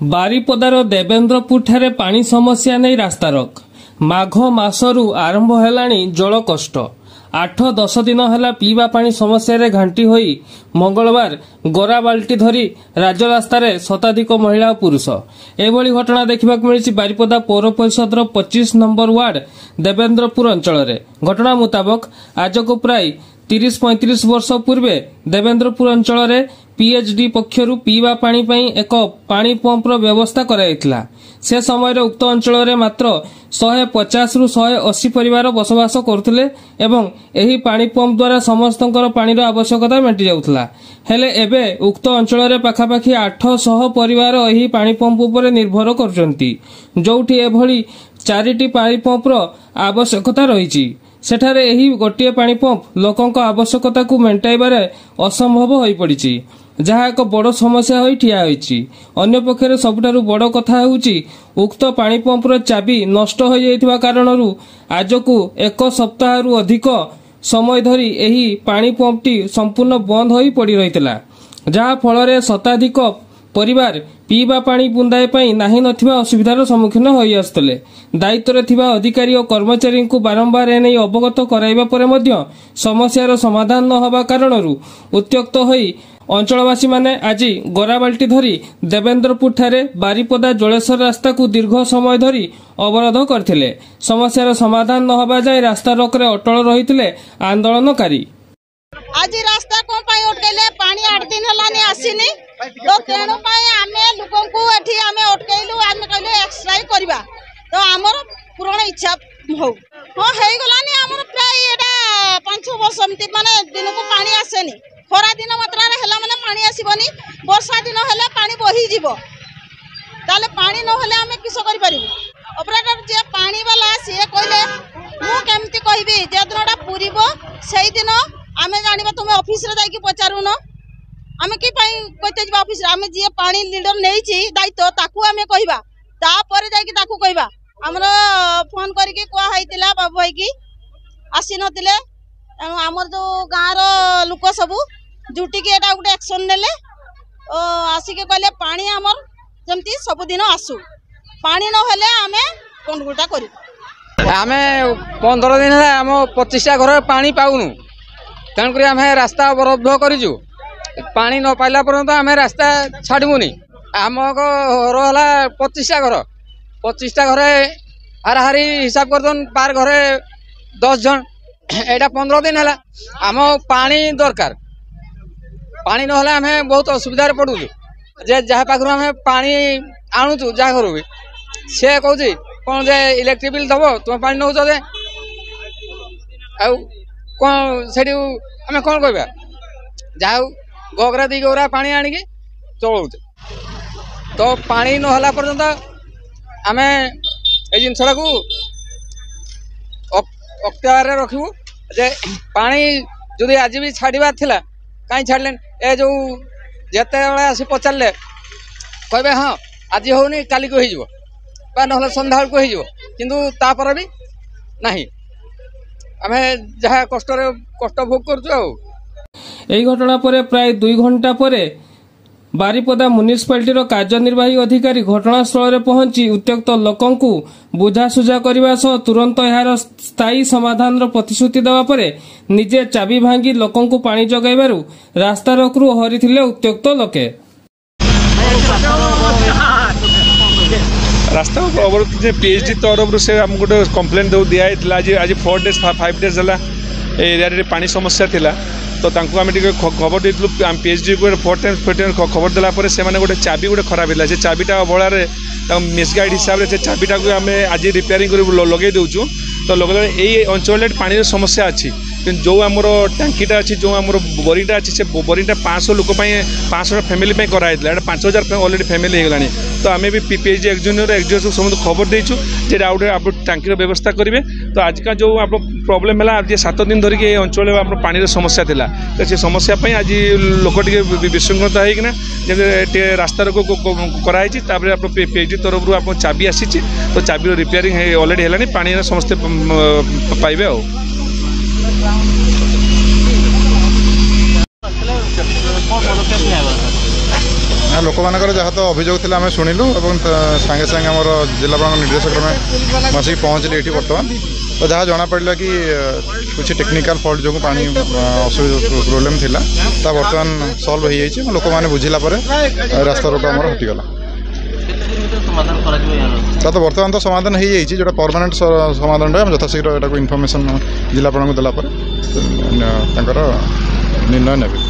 बारिपदार देवेन्द्रपुर ठारे पानी समस्या नहीं रास्तारोक माघ मासरू आरंभ हेलाणी जल कष्ट 8-10 दिन है पीवा पानी समस्या घांटी होई मंगलवार गरा बाल्टी धरी राजरास्तार शताधिक महिला और पुरुष एभली घटना देखा मिली बारिपदा पौर परिषद 25 नंबर वार्ड देवेन्द्रपुर अंचल। घटना मुताबक आज को प्राय 30-35 वर्ष पूर्वे देवेन्द्रपुर अंचल पीएचडी पक्षरु पीवा पानी पई एक पानी पंपर व्यवस्था कराइथिला। से समय उक्त अंचल मात्र 150 रु 180 परिवार बसवास करुथिले एवं एही पानी पंप द्वारा समस्तंकर पानीर आवश्यकता मेंटि जाउथला। हेले एबे उक्त अंचल पाखापाखि 800 परिवार एही पानी पंप उपरे निर्भर करचंती, जोठी एभली 4टी पानी पंपर आवश्यकता रहिछि। सेठारे एही गोटिए पानी पंप लोकंक आवश्यकता को मेंटाइबारे असंभव होई पड़िछि, जहाँ एक बड़ समस्या होई ठिया होइछि। अन्य पक्षरे सबुठारु बड़ कथा हेउछि उक्त पानी पंपर चाबी नष्ट हो जाइथिबा कारणरु आजकू 1 सप्ताहरु अधिक समय धरी एही पानी पंपटी संपूर्ण बंद होई पड़ी रहितला, जहाँ फलरे शताधिक परिवार पीवा पानी बुंदाए पाई नाही नथिबा असुविधार सम्मुखीन होई आस्तले। दायित्वरे थिबा अधिकारी और कर्मचारी को बारंबार एने अवगत कराइबा परे मध्य समस्यार समाधान न होबा कारणरु उत्त्यक्त होई अंचलवासी माने आज गरा बाल्टी धरी देवेन्द्रपुर ठारे बारिपदा जलेश्वर रास्ता को दीर्घ समय धरी अवरोध करथिले। समस्यार समाधान न होबा जाय रास्ता रोकरे अटल रहिथिले आंदोलनकारी। आज रास्ता को पाई अटकेले पानी 8 दिन हलानी आसीनी, तो तेणु पाई आमे लोकन को एठी आमे अटकेलु, आमे कहले एक्सट्राई करबा, तो हमर पूर्ण इच्छा हो हेई गलानी। हमर प्राय एटा 5 वर्ष माने दिन को पानी आसेनी। खरा दिन मात्रा हेला माने पानी आसीबनी, वर्षा दिन हेले पानी बही जीवो, ताले पानी न हेले आमे किस करि परिबु। ऑपरेटर जे पानी वाला से कहले मु केमति कहबी जे दिनटा पुरीबो सेही दिन आमे जानिबा, तुमे ऑफिस रे जाई कि पचारू न आमे कि पाई कइते जबा ऑफिस रे। आमे जे पानी लीडर नेइछि दायित्व ताकू आमे कहबा, तापर जाई कि ताकू कहबा। हमरो फोन करी कि कोआ हैतिला बाबू भाई की आसी नतिले, एनु हमर जो गाँव रो लोक सब जुटी के एटा गुटे एक्शन नेले, आसी के कहले पानी हमर जेमति सब दिन आसु, पानी न हेले आमे कोन गुटा करी। आमे 15 दिन है हम 25टा घर पानी पाउनु, तेणुक आम रास्ता अवरोध करूँ। पानी न पाइला पर्यंत आम रास्ता छाड़बूनी। आम घर है 25टा घर, 25टा घर हाराहारी हिसाब कर पार घरे 10 जन। एटा 15 दिन है आम पानी दरकार, पानी न आम बहुत असुविधा पड़ू। जे जहाँ पाखु आम पानी आणुचु जहाँ घर भी सी कौच कौन जे इलेक्ट्रिक बिल दब तुम पानी नौ जे कौन से आम कौन कह जहाँ गगरा दी गगरा पानी आणिकी चलाऊ, तो पानी नहला पर्यंत आम ये जिनसा को अख्तियार रखू। जे पानी जदि आज भी छाड़बार थिला कहीं छाड़ले ए जो जिते आसी पचारे कहे हाँ आज होनी काली को हो ना सन्ध्या को हो, किंतु तापर भी नहीं आम जहाँ कष्ट भोग कर। घटना पर प्राय 2 घंटा पर बारिपदा म्युनिसिपालिटी कार्यनिर्वाही अधिकारी घटनास्थल में पहुंची उत्त्यक्त लोकों को बुझासुझा करने सह तुरंत यार स्थायी समाधान प्रतिश्रुति देवा पर निजे चाबी भांगी लोकों को पानी जगाइबारु रास्ता रोकरू हरिथिले उत्त्यक्त लोके। रास्ता अवरोध पीएचडी तरफ से आम गोटे कम्प्लेन दे दिया आज 4 डेज 5 डेज है एरिया पानी समस्या थिला, तो आम खबर देलु पीएचडी को 4 टाइम खबर देला से गोटे चाबी गोटे खराब है, से चाबीटा अवहेलार मिसगाइड हिसाब से चाबीटा को आम आज रिपेयरिंग कर लगे दूचु। तो लगे यही अंचल पानी समस्या अच्छी, जो आमर टांकीटा अच्छी जो आम बोरिंगटा अच्छी से बोरिंगटा 500 लोक 500 फैमिली कराई 5000 अलरेडी फैमिली हो गला। तो आम भी पीएचडी एक्जूनियर एक्जूनियर समस्त खबर देचु जे आप टांकीर व्यवस्था करेंगे। तो आज का जो आप प्रोब्लेम है आज 7 दिन धरिक अंचल पानी समस्या थिला, तो से समस्या आज लोक टे विशृंखलित होना जब रास्ता रोक कराई पीएचडी तरफ आप चाबी आसी, तो चाबी रिपेयरिंग अलरेडी है पानी समस्ते पाइबे। कौन पदक्षेप ଲୋକମାନଙ୍କର ଯାହା ତ ଅଭିଯୋଗ ଥିଲା ଆମେ ଶୁଣିଲୁ ଏବଂ ସାଙ୍ଗେ ସାଙ୍ଗେ ଆମର ଜିଲ୍ଲାପାଳଙ୍କ ନିର୍ଦ୍ଦେଶ କ୍ରମେ ଆସିକି ପହଞ୍ଚିଲେ ଏଠି ବର୍ତ୍ତମାନ ତ ଯାହା ଜଣାପଡ଼ିଲା କି କିଛି ଟେକ୍ନିକାଲ ଫଲ୍ଟ ଯୋଗୁଁ ପାଣି ଅସୁବିଧା ପ୍ରୋବ୍ଲେମ୍ ଥିଲା ତା ବର୍ତ୍ତମାନ ସଲ୍ଭ ହୋଇଯାଇଛି ଲୋକମାନେ ବୁଝିଲା ପରେ ରାସ୍ତା ରୋକ ଆମର ହଟିଗଲା ତା ତ ବର୍ତ୍ତମାନ ତ ସମାଧାନ ହୋଇଯାଇଛି ଯେଉଁଟା ପରମାନେଣ୍ଟ ସମାଧାନଟା ଆମେ ଯଥାଶୀଘ୍ର ଏଟାକୁ ଇନଫର୍ମେସନ୍ ଜିଲ୍ଲାପାଳଙ୍କୁ ଦେଲା ପରେ ତାଙ୍କର ନିର୍ଣ୍ଣୟ ନେବେ।